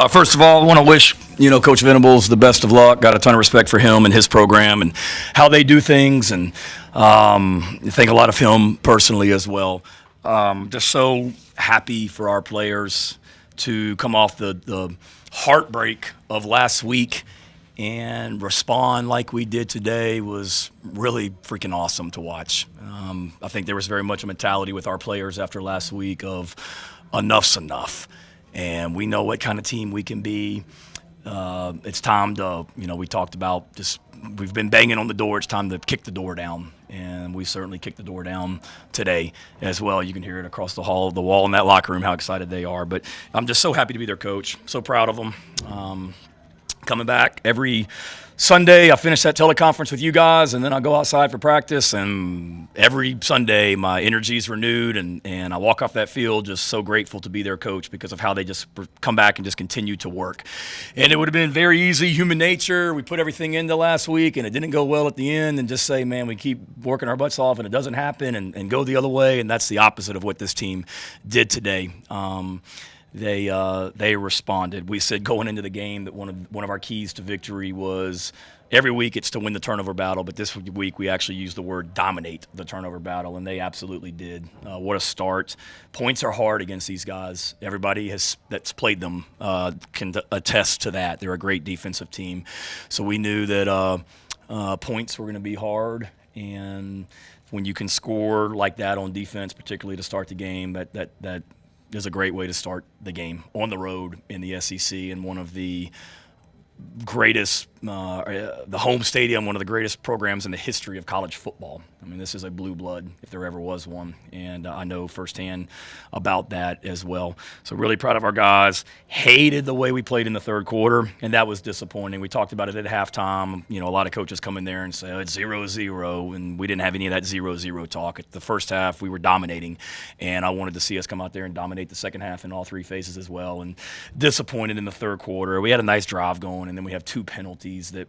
First of all, I want to wish Coach Venables the best of luck. Got a ton of respect for him and his program and how they do things, and think a lot of him personally as well. Just so happy for our players to come off the heartbreak of last week and respond like we did today was really freaking awesome to watch. I think there was very much a mentality with our players after last week of enough's enough. And we know what kind of team we can be. It's time to, we talked about we've been banging on the door. It's time to kick the door down. And we certainly kicked the door down today as well. You can hear it across the wall in that locker room, how excited they are. But I'm just so happy to be their coach, so proud of them. Coming back every Sunday, I finish that teleconference with you guys, and then I go outside for practice, and every Sunday my energy is renewed, and I walk off that field just so grateful to be their coach because of how they just come back and just continue to work. And it would have been very easy, human nature. We put everything into last week, and it didn't go well at the end, and just say, man, we keep working our butts off, and it doesn't happen, and go the other way, and that's the opposite of what this team did today. They responded. We said going into the game that one of our keys to victory was every week it's to win the turnover battle, but this week we actually used the word dominate the turnover battle, and they absolutely did. What a start. Points are hard against these guys. Everybody that's played them can attest to that. They're a great defensive team. So we knew that points were going to be hard, and when you can score like that on defense, particularly to start the game, that is a great way to start the game on the road in the SEC, and one of the greatest, the home stadium, one of the greatest programs in the history of college football. I mean, this is a blue blood, if there ever was one, and I know firsthand about that as well. So really proud of our guys. Hated the way we played in the third quarter, and that was disappointing. We talked about it at halftime. A lot of coaches come in there and say, oh, it's 0-0, and we didn't have any of that 0-0 talk. At the first half, we were dominating, and I wanted to see us come out there and dominate the second half in all three phases as well, and disappointed in the third quarter. We had a nice drive going, and then we have two penalties that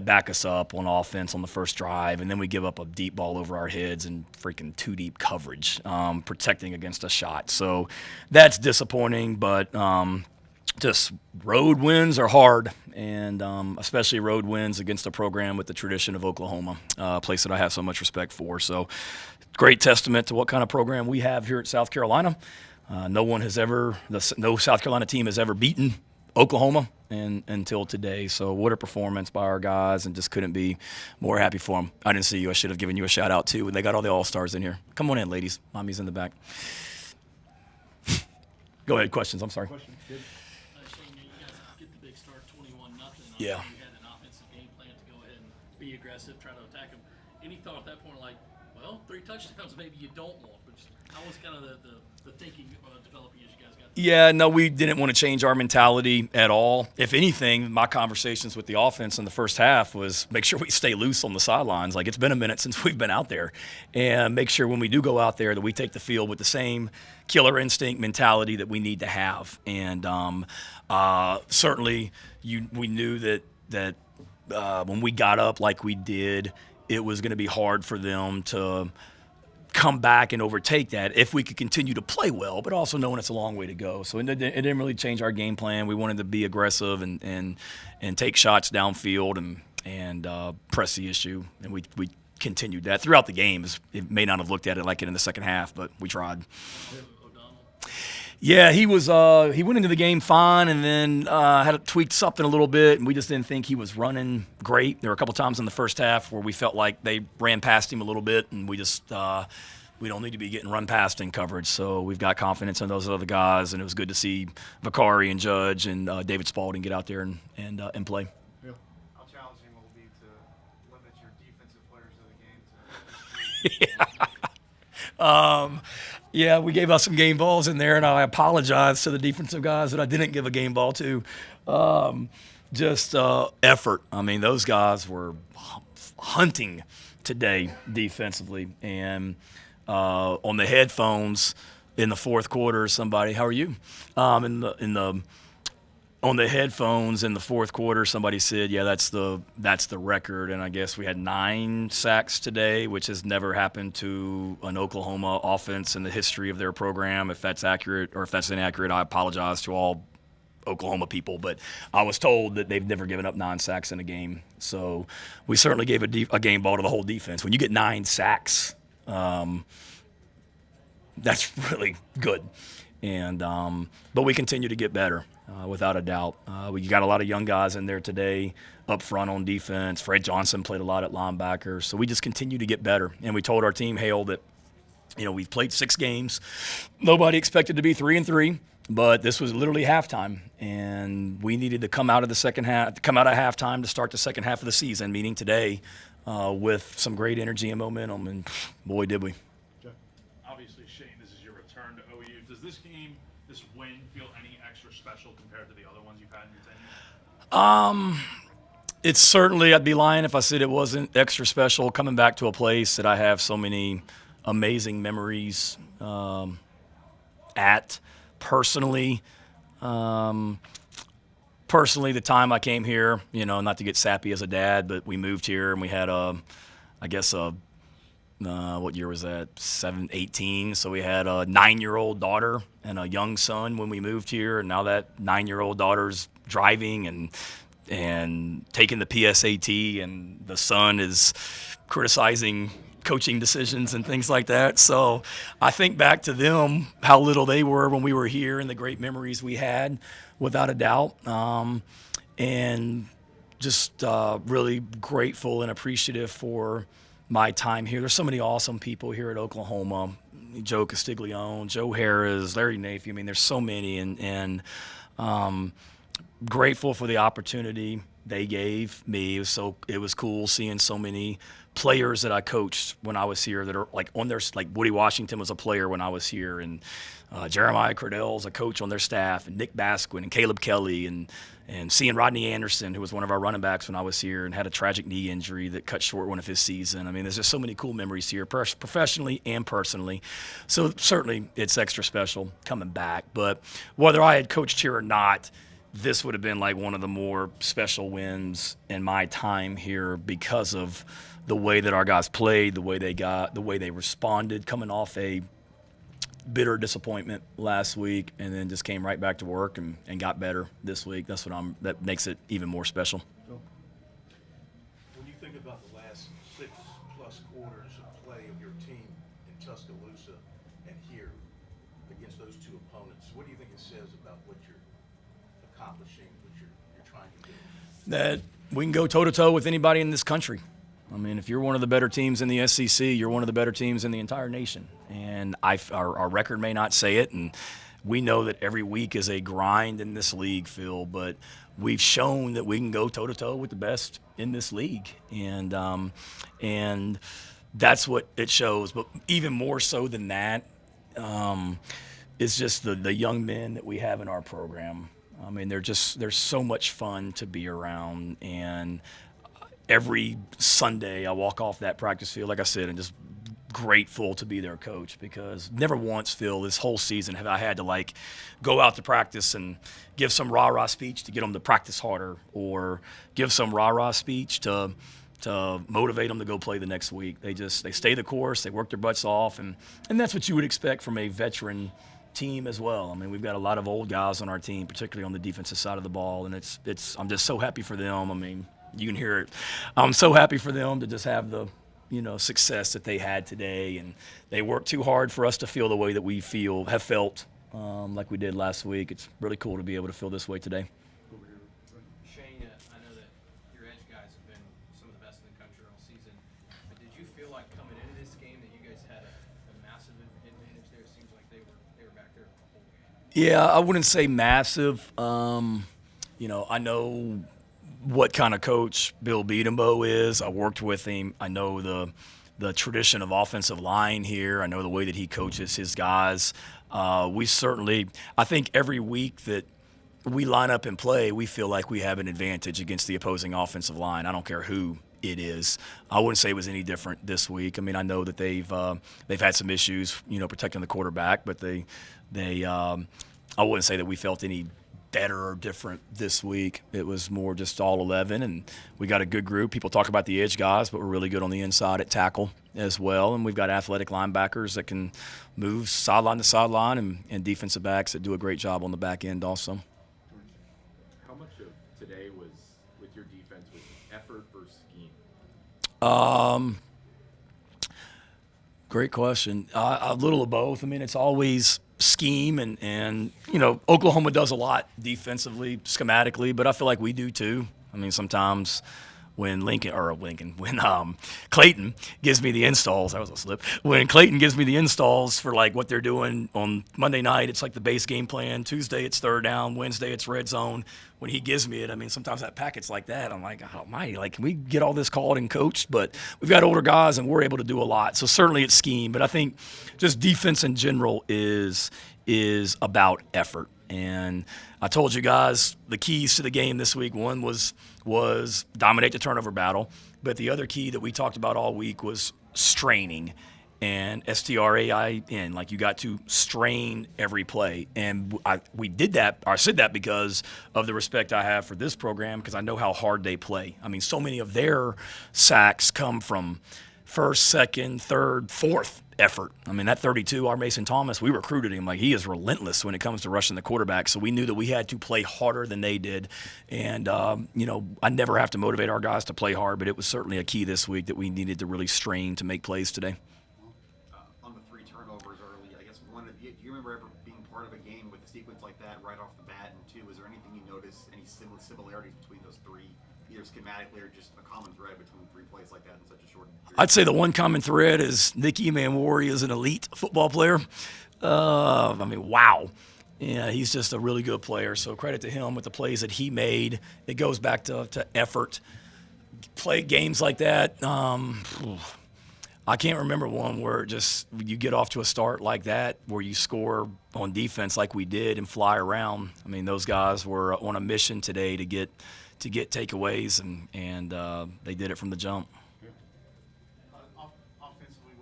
back us up on offense on the first drive, and then we give up a deep ball over our heads and freaking two deep coverage, protecting against a shot. So that's disappointing, but just road wins are hard, and especially road wins against a program with the tradition of Oklahoma, a place that I have so much respect for. So great testament to what kind of program we have here at South Carolina. No South Carolina team has ever beaten Oklahoma until today. So what a performance by our guys, and just couldn't be more happy for them. I didn't see you. I should have given you a shout out too. And they got all the all-stars in here. Come on in, ladies. Mommy's in the back. Go ahead. Questions. I'm sorry. Question. Good. Shane, you guys get the big start, 21-0. Yeah. You had an offensive game plan to go ahead and be aggressive, try to attack them. Any thought at that point, like, well, 3 touchdowns maybe you don't want, but just how was kind of the thinking developing as you guys got there? Yeah, no, we didn't want to change our mentality at all. If anything, my conversations with the offense in the first half was make sure we stay loose on the sidelines. Like, it's been a minute since we've been out there, and make sure when we do go out there that we take the field with the same killer instinct mentality that we need to have. And certainly we knew that when we got up like we did, it was going to be hard for them to come back and overtake that if we could continue to play well, but also knowing it's a long way to go. So it didn't really change our game plan. We wanted to be aggressive and take shots downfield and press the issue, and we continued that throughout the game. It may not have looked at it like it in the second half, but we tried. Yeah, he went into the game fine, and then had tweaked something a little bit, and we just didn't think he was running great. There were a couple times in the first half where we felt like they ran past him a little bit, and we just we don't need to be getting run past in coverage. So we've got confidence in those other guys, and it was good to see Vicari and Judge and David Spalding get out there and play. Yeah. How challenging will it be to limit your defensive players to the game? Yeah, we gave us some game balls in there, and I apologize to the defensive guys that I didn't give a game ball to. Just effort. I mean, those guys were hunting today defensively. And on the headphones in the fourth quarter, somebody, how are you? On the headphones in the fourth quarter, somebody said, yeah, that's the record. And I guess we had 9 sacks today, which has never happened to an Oklahoma offense in the history of their program. If that's accurate or if that's inaccurate, I apologize to all Oklahoma people, but I was told that they've never given up 9 sacks in a game. So we certainly gave a game ball to the whole defense. When you get 9 sacks, that's really good. And but we continue to get better, without a doubt. We got a lot of young guys in there today up front on defense. Fred Johnson played a lot at linebacker. So we just continue to get better. And we told our team, Hale, that we've played 6 games. Nobody expected to be 3-3, but this was literally halftime, and we needed to come out of halftime to start the second half of the season, meaning today, with some great energy and momentum. And boy, did we. Obviously, Shane, this is your return to OU. Does this game, this win, feel any extra special compared to the other ones you've had in your tenure? It's certainly, I'd be lying if I said it wasn't extra special coming back to a place that I have so many amazing memories at. Personally, the time I came here, not to get sappy as a dad, but we moved here and we had what year was that? 18. So we had a 9-year-old daughter and a young son when we moved here, and now that 9-year-old daughter's driving and taking the PSAT, and the son is criticizing coaching decisions and things like that. So I think back to them, how little they were when we were here, and the great memories we had, without a doubt. And just really grateful and appreciative for my time here. There's so many awesome people here at Oklahoma. Joe Castiglione, Joe Harris, Larry Nafi. I mean, there's so many, and grateful for the opportunity they gave me. It was cool seeing so many players that I coached when I was here that are like on their, like Woody Washington was a player when I was here, and Jeremiah Cradell's a coach on their staff, and Nick Basquin and Caleb Kelly, and seeing Rodney Anderson, who was one of our running backs when I was here and had a tragic knee injury that cut short one of his season. I mean, there's just so many cool memories here, professionally and personally. So certainly it's extra special coming back. But whether I had coached here or not, this would have been like one of the more special wins in my time here because of the way that our guys played, the way they responded, coming off a bitter disappointment last week, and then just came right back to work and got better this week. That makes it even more special. When you think about the last 6+ quarters of play of your team in Tuscaloosa and here against those two opponents, what do you think it says about what you're accomplishing, what you're trying to do? That we can go toe-to-toe with anybody in this country. I mean, if you're one of the better teams in the SEC, you're one of the better teams in the entire nation. And our record may not say it, and we know that every week is a grind in this league, Phil, but we've shown that we can go toe-to-toe with the best in this league. And that's what it shows. But even more so than that is just the young men that we have in our program. I mean, they're so much fun to be around, and every Sunday I walk off that practice field, like I said, and just grateful to be their coach, because never once, Phil, this whole season have I had to go out to practice and give some rah-rah speech to get them to practice harder, or give some rah-rah speech to motivate them to go play the next week. They stay the course, they work their butts off, and that's what you would expect from a veteran team as well. I mean, we've got a lot of old guys on our team, particularly on the defensive side of the ball, and I'm just so happy for them. I mean, you can hear it. I'm so happy for them to just have the success that they had today, and they worked too hard for us to feel the way that we have felt like we did last week. It's really cool to be able to feel this way today. Shane, I know that your edge guys have been some of the best in the country all season, but did you feel like coming into this game that you guys had a massive advantage there? It seems like they were back there the whole game. Yeah, I wouldn't say massive. I know what kind of coach Bill Beatembo is. I worked with him. I know the tradition of offensive line here. I know the way that he coaches his guys. I think every week that we line up and play, we feel like we have an advantage against the opposing offensive line. I don't care who it is. I wouldn't say it was any different this week. I mean, I know that they've had some issues, protecting the quarterback, but I wouldn't say that we felt any better or different this week. It was more just all 11, and we got a good group. People talk about the edge guys, but we're really good on the inside at tackle as well, and we've got athletic linebackers that can move sideline to sideline, and defensive backs that do a great job on the back end also. how much of today was with your defense was effort versus scheme? Great question. A little of both. I mean, it's always scheme, and Oklahoma does a lot defensively, schematically, but I feel like we do too. I mean, sometimes when Clayton gives me the installs, that was a slip. When Clayton gives me the installs for like what they're doing on Monday night, it's like the base game plan. Tuesday it's third down. Wednesday it's red zone. When he gives me it, I mean, sometimes that packet's like that. I'm like, oh almighty, like, can we get all this called and coached? But we've got older guys and we're able to do a lot. So certainly it's scheme, but I think just defense in general is about effort. And I told you guys the keys to the game this week. One was dominate the turnover battle, but the other key that we talked about all week was straining, and STRAIN. Like, you got to strain every play, and we did that. I said that because of the respect I have for this program, because I know how hard they play. I mean, so many of their sacks come from first, second, third, fourth effort. I mean, that 32, our Mason Thomas, we recruited him. Like, he is relentless when it comes to rushing the quarterback. So we knew that we had to play harder than they did. And, I never have to motivate our guys to play hard, but it was certainly a key this week that we needed to really strain to make plays today. On the 3 turnovers early, I guess do you remember ever being part of a game with a sequence like that right off the bat? And 2, is there anything you notice, any similarities between those 3, either schematically or just a common thread between 3 plays like that in such a short period? I'd say the one common thread is Nick Emanwari is an elite football player. Wow. Yeah, he's just a really good player. So credit to him with the plays that he made. It goes back to effort. Play games like that. I can't remember one where just you get off to a start like that, where you score on defense like we did and fly around. I mean, those guys were on a mission today to get takeaways, and they did it from the jump. Offensively,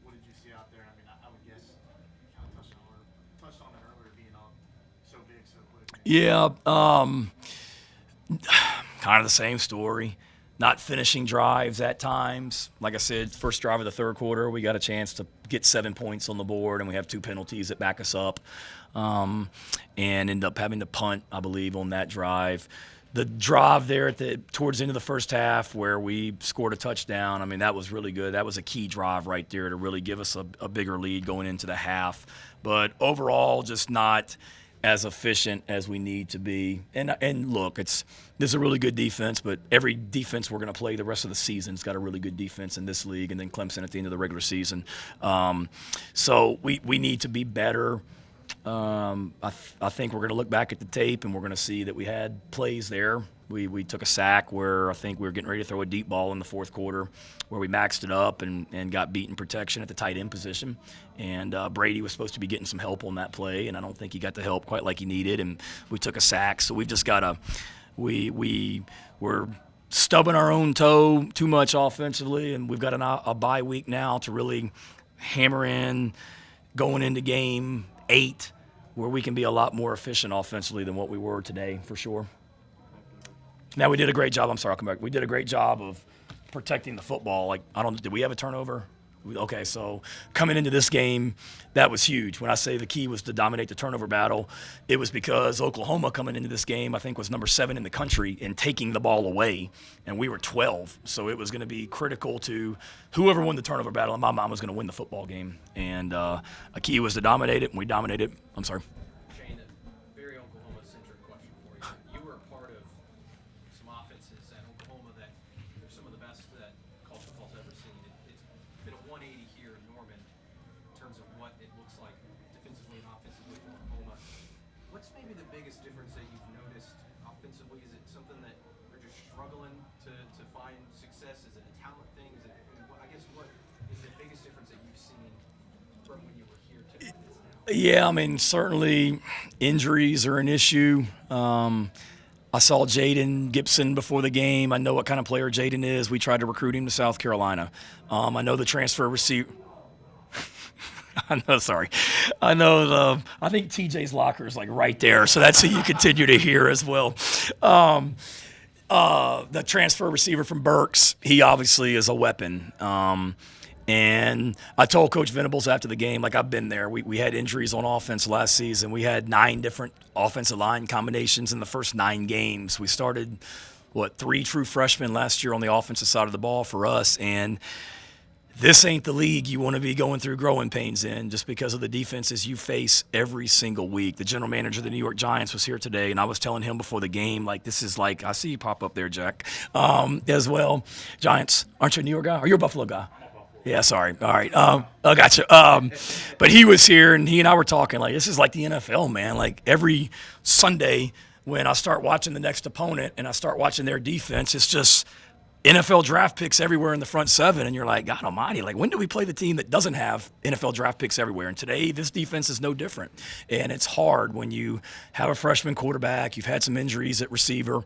what did you see out there? I mean, I would guess you kind of touched on it earlier, being so big, so quick. Yeah, kind of the same story. Not finishing drives at times. Like I said, first drive of the third quarter, we got a chance to get 7 points on the board, and we have 2 penalties that back us up, and end up having to punt, I believe, on that drive. The drive there towards the end of the first half where we scored a touchdown, I mean, that was really good. That was a key drive right there to really give us a bigger lead going into the half. But overall, just not as efficient as we need to be. And look, this is a really good defense, but every defense we're going to play the rest of the season's got a really good defense in this league, and then Clemson at the end of the regular season. So we need to be better. I think we're going to look back at the tape and we're going to see that we had plays there. We took a sack where I think we were getting ready to throw a deep ball in the fourth quarter, where we maxed it up and got beat in protection at the tight end position. And Brady was supposed to be getting some help on that play, and I don't think he got the help quite like he needed. And we took a sack, so we've just got to we're stubbing our own toe too much offensively, and we've got a bye week now to really hammer in going into game 8, where we can be a lot more efficient offensively than what we were today, for sure. Now, we did a great job. I'm sorry, I'll come back. We did a great job of protecting the football. Like, did we have a turnover? Okay, so coming into this game, that was huge. When I say the key was to dominate the turnover battle, it was because Oklahoma coming into this game, I think, was number 7 in the country in taking the ball away, and we were 12. So it was going to be critical to whoever won the turnover battle. And my mom was going to win the football game, and a key was to dominate it, and we dominated. I'm sorry. Shane, a very Oklahoma-centric question for you. You were a part of some offenses at Oklahoma that are some of the best that college football's ever seen. It's been a 180 here in Norman in terms of what it looks like defensively and offensively for Oklahoma. What's maybe the biggest difference that you've noticed offensively? Is it something that we're just struggling to find success? Is it a talent thing? I guess what is the biggest difference that you've seen from when you were here to now? Yeah, I mean, certainly injuries are an issue. I saw Jaden Gibson before the game. I know what kind of player Jaden is. We tried to recruit him to South Carolina. I know the transfer receiver. I think TJ's locker is like right there, so that's who you continue to hear as well. The transfer receiver from Berks, he obviously is a weapon. And I told Coach Venables after the game, like, I've been there. We had injuries on offense last season. We had 9 different offensive line combinations in the first 9 games. We started, 3 true freshmen last year on the offensive side of the ball for us. And this ain't the league you want to be going through growing pains in, just because of the defenses you face every single week. The general manager of the New York Giants was here today, and I was telling him before the game, like, this is like, I see you pop up there, Jack, as well. Giants, aren't you a New York guy? Or you're a Buffalo guy? Yeah, sorry. All right. I gotcha. But he was here, and he and I were talking, like, this is like the NFL, man. Like, every Sunday when I start watching the next opponent and I start watching their defense, it's just NFL draft picks everywhere in the front 7, and you're like, God almighty, like, when do we play the team that doesn't have NFL draft picks everywhere? And today, this defense is no different. And it's hard when you have a freshman quarterback, you've had some injuries at receiver,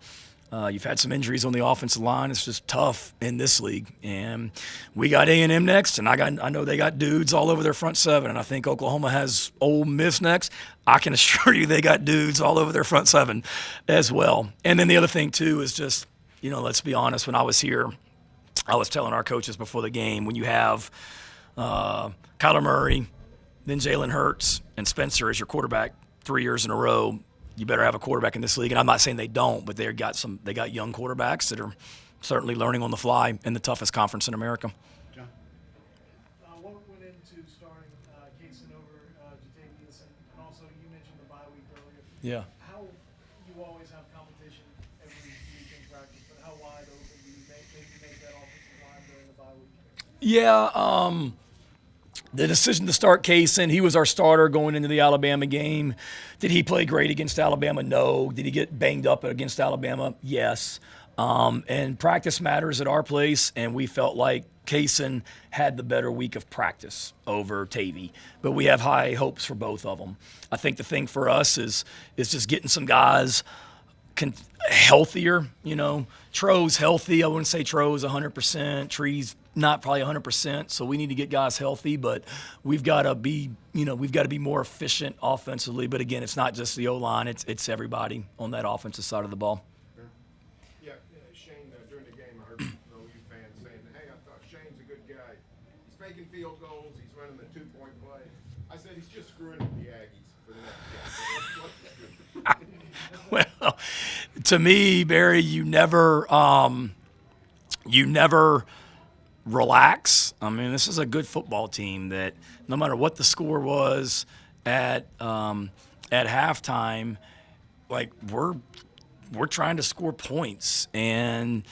you've had some injuries on the offensive line. It's just tough in this league. And we got A&M next, and I know they got dudes all over their front 7, and I think Oklahoma has Ole Miss next. I can assure you they got dudes all over their front 7 as well. And then the other thing, too, is just, let's be honest, when I was here, I was telling our coaches before the game, when you have Kyler Murray, then Jalen Hurts, and Spencer as your quarterback 3 years in a row, you better have a quarterback in this league. And I'm not saying they don't, but they got young quarterbacks that are certainly learning on the fly in the toughest conference in America. John? What went into starting Kaysen over Jatavius, and also you mentioned the bye week earlier. Yeah. How you always have competition every week in practice, but how wide open do you maybe make that offensive line during the bye week? Yeah, the decision to start Kaysen, he was our starter going into the Alabama game. Did he play great against Alabama? No. Did he get banged up against Alabama? Yes. And practice matters at our place, and we felt like Kaysen had the better week of practice over Tavy. But we have high hopes for both of them. I think the thing for us is just getting some guys healthier. Tro's healthy. I wouldn't say Tro's 100%. Tree's not probably 100%. So we need to get guys healthy, but we've got to be more efficient offensively. But again, it's not just the O-line. It's everybody on that offensive side of the ball. Yeah, Shane, during the game, I heard some OU fans saying, hey, I thought Shane's a good guy. He's making field goals. He's running the 2-point play. I said he's just screwing with the Aggies for the next game. Well, to me, Barry, you never relax. I mean, this is a good football team that no matter what the score was at halftime, like we're trying to score points, and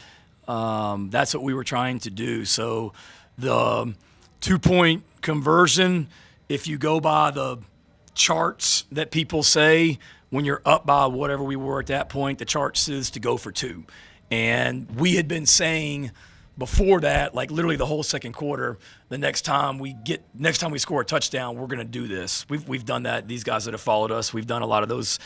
that's what we were trying to do. So the 2-point conversion, if you go by the charts that people say, when you're up by whatever we were at that point, the chart says to go for 2. And we had been saying before that, like literally the whole second quarter, the next time we score a touchdown, we're going to do this. We've done that. These guys that have followed us, we've done a lot of those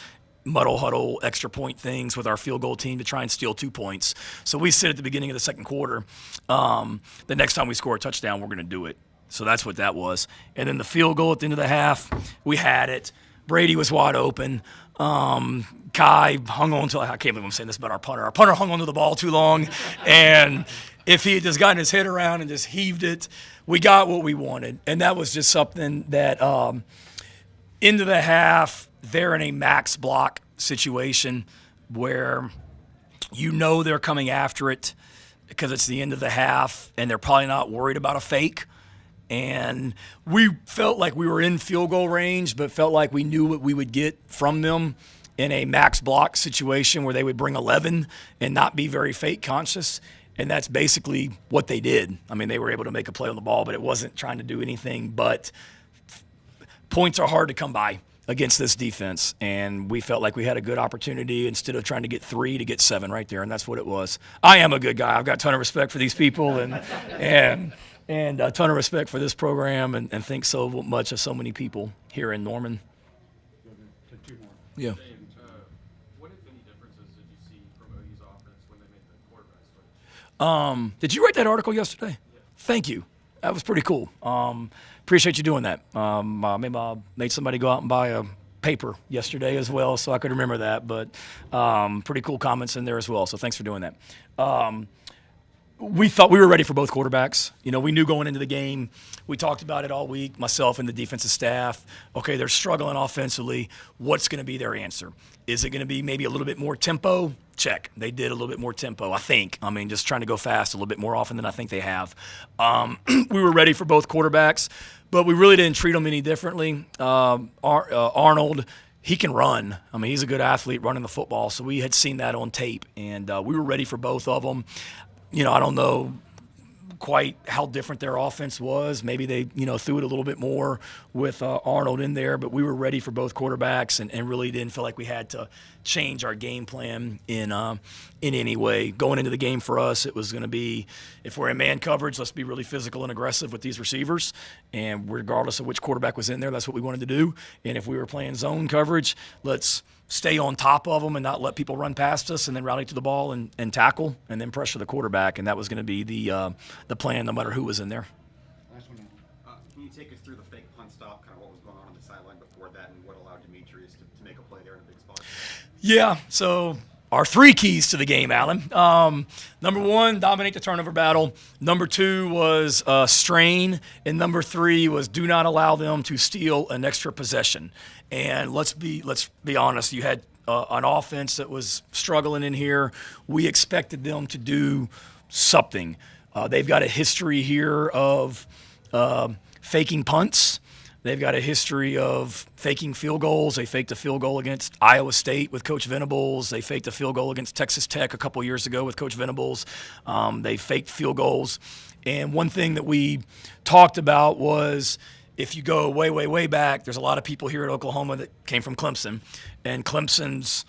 muddle huddle extra point things with our field goal team to try and steal 2 points. So we said at the beginning of the second quarter, the next time we score a touchdown, we're going to do it. So that's what that was. And then the field goal at the end of the half, we had it. Brady was wide open. Kai hung on to, I can't believe I'm saying this about our punter. Our punter hung onto the ball too long. And if he had just gotten his head around and just heaved it, we got what we wanted. And that was just something that into the half, they're in a max block situation where they're coming after it because it's the end of the half and they're probably not worried about a fake. And we felt like we were in field goal range, but felt like we knew what we would get from them in a max block situation where they would bring 11 and not be very fake conscious. And that's basically what they did. I mean, they were able to make a play on the ball, but it wasn't trying to do anything but points are hard to come by against this defense. And we felt like we had a good opportunity instead of trying to get 3 to get 7 right there. And that's what it was. I am a good guy. I've got a ton of respect for these people and a ton of respect for this program and think so much of so many people here in Norman. Yeah. What, if any, differences did you see from OU's offense when they made the quarterback switch? Did you write that article yesterday? Yeah. Thank you. That was pretty cool. Appreciate you doing that. Maybe I made somebody go out and buy a paper yesterday as well, so I could remember that. But pretty cool comments in there as well. So thanks for doing that. We thought we were ready for both quarterbacks. You know, we knew going into the game. We talked about it all week, myself and the defensive staff. Okay, they're struggling offensively. What's going to be their answer? Is it going to be maybe a little bit more tempo? Check. They did a little bit more tempo, I think. I mean, just trying to go fast a little bit more often than I think they have. We were ready for both quarterbacks, but we really didn't treat them any differently. Arnold, he can run. I mean, he's a good athlete running the football, so we had seen that on tape, and we were ready for both of them. You know, I don't know quite how different their offense was. Maybe they, threw it a little bit more with Arnold in there, but we were ready for both quarterbacks and really didn't feel like we had to change our game plan in any way. Going into the game for us, it was going to be, if we're in man coverage, let's be really physical and aggressive with these receivers. And regardless of which quarterback was in there, that's what we wanted to do. And if we were playing zone coverage, let's stay on top of them and not let people run past us, and then rally to the ball and tackle and then pressure the quarterback. And that was going to be the plan no matter who was in there. Can you take us through the fake punt stop, kind of what was going on the sideline before that and what allowed Demetrius to make a play there in a big spot? Yeah, so our 3 keys to the game, Alan. Number 1, dominate the turnover battle. Number 2 was strain. And number 3 was do not allow them to steal an extra possession. And let's be honest, you had an offense that was struggling in here. We expected them to do something. They've got a history here of faking punts. They've got a history of faking field goals. They faked a field goal against Iowa State with Coach Venables. They faked a field goal against Texas Tech a couple years ago with Coach Venables. They faked field goals. And one thing that we talked about was, if you go way, way, way back, there's a lot of people here at Oklahoma that came from Clemson. And Clemson's,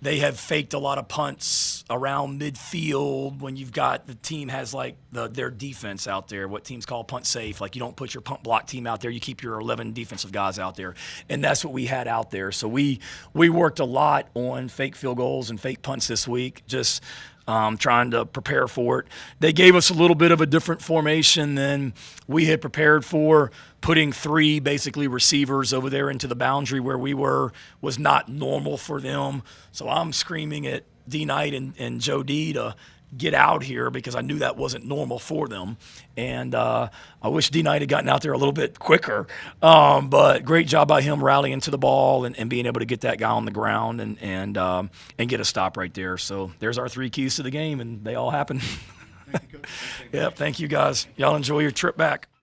they have faked a lot of punts around midfield when you've got the team has like their defense out there, what teams call punt safe. Like, you don't put your punt block team out there, you keep your 11 defensive guys out there. And that's what we had out there. So we worked a lot on fake field goals and fake punts this week, just trying to prepare for it. They gave us a little bit of a different formation than we had prepared for. Putting 3 basically receivers over there into the boundary where we were was not normal for them. So I'm screaming at D Knight and Joe D to get out here because I knew that wasn't normal for them. And I wish D Knight had gotten out there a little bit quicker. But great job by him rallying to the ball and being able to get that guy on the ground and get a stop right there. So there's our 3 keys to the game, and they all happened. Thank you, Coach. Yep, thank you guys. Y'all enjoy your trip back.